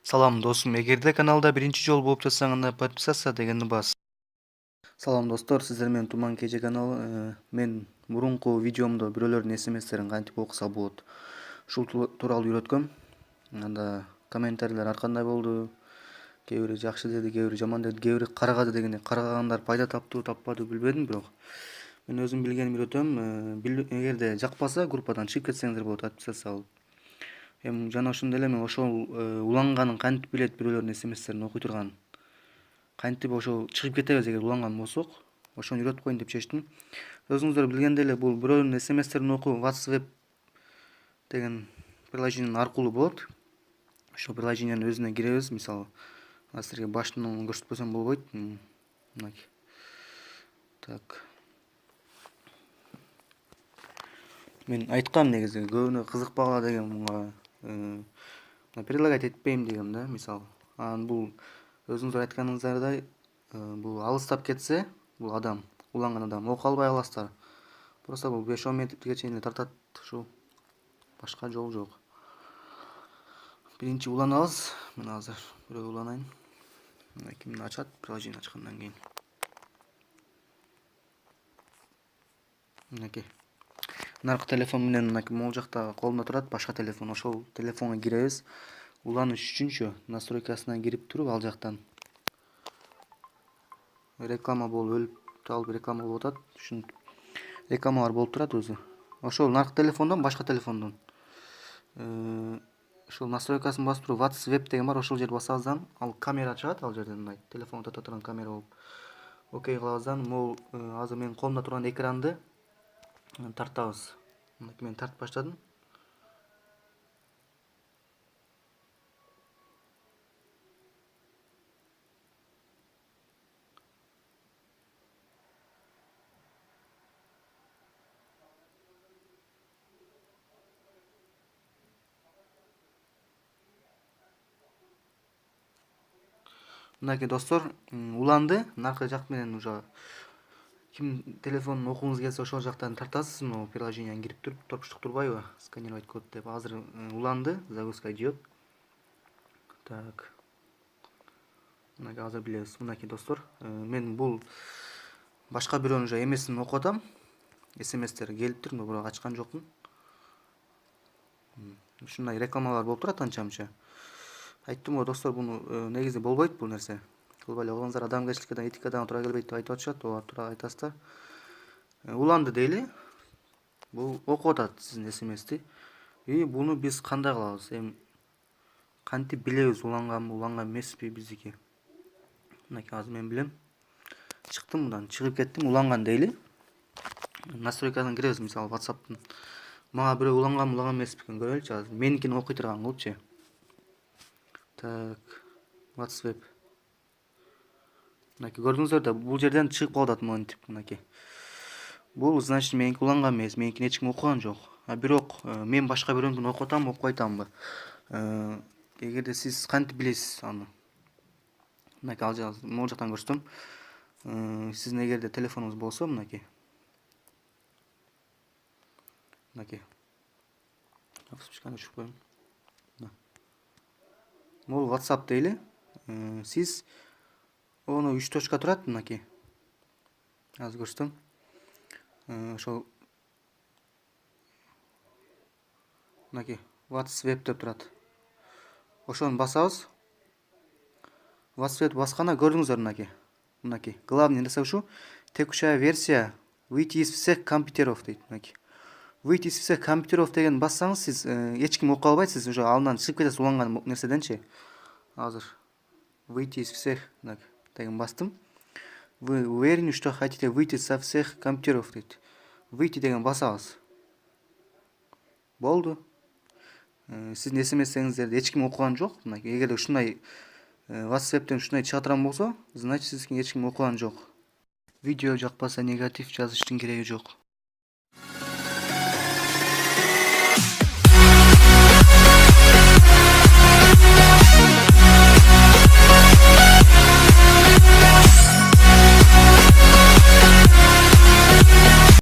Салам досум, эгерде каналда биринчи жолу болуп жатсаң анда подписаться дегенди бас. Салам достор, сиздер менен Туман Кеже каналы. Мен мурунку видеомдо бирөөлөрдүн смстерин кантип окуса болот ушул тууралуу үйрөткөм. Анда комментарийлер ар кандай болду. Кээ бири жакшы деди, кээ бири жаман деди, кээ бири карагады дегендей. Карагандар пайда таптыбы таппадыбы билбедим, бирок мен өзүм билгенимди үйрөтөм. Эгерде жакпаса группадан чыгып кетсеңиздер болот, подписаться кылып. Эми жана ошондой эле мен ошол уланганын кантип билет бирөөлөрдүн смстерин окуй турганын. Кантип ошол чыгып кетебиз эгер уланган болсок, ошону үйрөтүп коеюн деп чечтим. Өзүңүздөр билгендей эле бул бирөөнүн смстерин окуу WhatsApp деген приложение аркылуу болот. Ошол приложениянын өзүнө киребиз. Мисалы, силерге башынан көрсөтпөсөм болбойт. Мынакей. Так. Мен айткам негизи көбүнө кызыкпагыла деген мунга прилагать этпейм дегем да, мисалы. Анан бул өзүңүздөр айтканыңыздардай бул алыстап кетсе, бул адам, уланган адам окуя албай каласыздар. Просто бул 5-10 метрге чейин эле тартат ушул. Башка жол жок. Биринчи уланабыз. Мен азыр бирөө уланайын. Кимди ачат, приложение ачкандан кийин. Мынакей. Наркы телефон менен мынакей могул жакта колумда турат, башка телефон. Ошол телефонго киребиз. Уланыш үчүнчү настройкасына кирип туруп, ал жактан реклама болуп өлүп талып реклама болуп атат. Ушинтип рекламалар болуп турат өзү. Ошол наркы телефондон башка телефондон. Ошол настройкасын басып туруп WhatsApp деген бар, ошол жерди басабыздан ал камера чыгат, ал жерден мындай телефонго тата турган камера болуп. Окей кылабыздан, могул азыр менин колумда турган экранды тартабыз. Мынакей мен тартып баштадым. Мынакей достор, уланды. Наркы жак менен уже ким телефонун окугуңуз келсе ошол жактан тартасыз. Могу приложенияны кирип туруп, топуштук турбайбы? Сканировать код деп. Азыр уланды, загрузка идет. Так. Мынакей азыр билебиз. Мынакей достор, мен бул башка бирөөнүн уже эмесин окуп атам. СМСтер келиптир, бирок ачкан жокмун. Ушундай рекламалар болуп турат анча-мынча. Айттым го достор, буну негизи болбойт бул нерсе. Кылбай эле койгуңуздар, адамгерчиликке, этикадан туура келбейт деп айтып атышат, ооба туура айтасыздар. Уланды дейли. Бул окуп атат сиздин СМСти. Буну биз кандай кылабыз? Эми кантип билебиз уланганбы, уланган эмеспи биздики? Мынакей азыр мен билем. Чыктым мындан, чыгып кеттим, уланган дейли. Настройкасына киребиз, мисалы WhatsApp'тын. Мага бирөө уланган эмеспи экен көрөлүчү азыр. Меникини окуй турган кылыпчы. Так. WhatsApp. Мынакей көрдүңүздөр да, бул жерден чыгып калып атат монтип, мынакей. Бул значит меники уланган эмес, меникини эч ким окуган жок. Бирок мен башка бирөөнүкүн окуп атамбы, окупай атамбы? Эгерде сиз кантип билесиз аны? Мынакей ал могул жактан көрсөтөм. Сиздин эгерде телефонуңуз болсо, мынакей. Мынакей. Чүрүп коеюн. Бул WhatsApp дейли. Сиз ону 3 точка турат, мынакей. Азыр көрсөтөм. Ошол мынакей WhatsApp деп турат. Ошону басабыз. WhatsApp басканда көрдүңүздөр мынакей. Мынакей. Главный нерсе ушу. Текущая версия выйти из всех компьютеров дейт, мынакей. Выйти из всех компьютеров деген бассаңыз, сиз эч ким окуя албайт, сиз уже алынан чыгып кетесиз уланган нерседенчи. Азыр выйти из всех деген бастым. Вы уверены, что хотите выйти со всех компьютеров дейт. Выйти деген басабыз. Болду. Сиздин смсеңиздерди эч ким окуган жок. Мынакей, эгерде ушундай WhatsApp'тен ушундай чыга турган болсо, значит сизге эч ким окуган жок. Видео жакпаса негатив жазыштын кереги жок.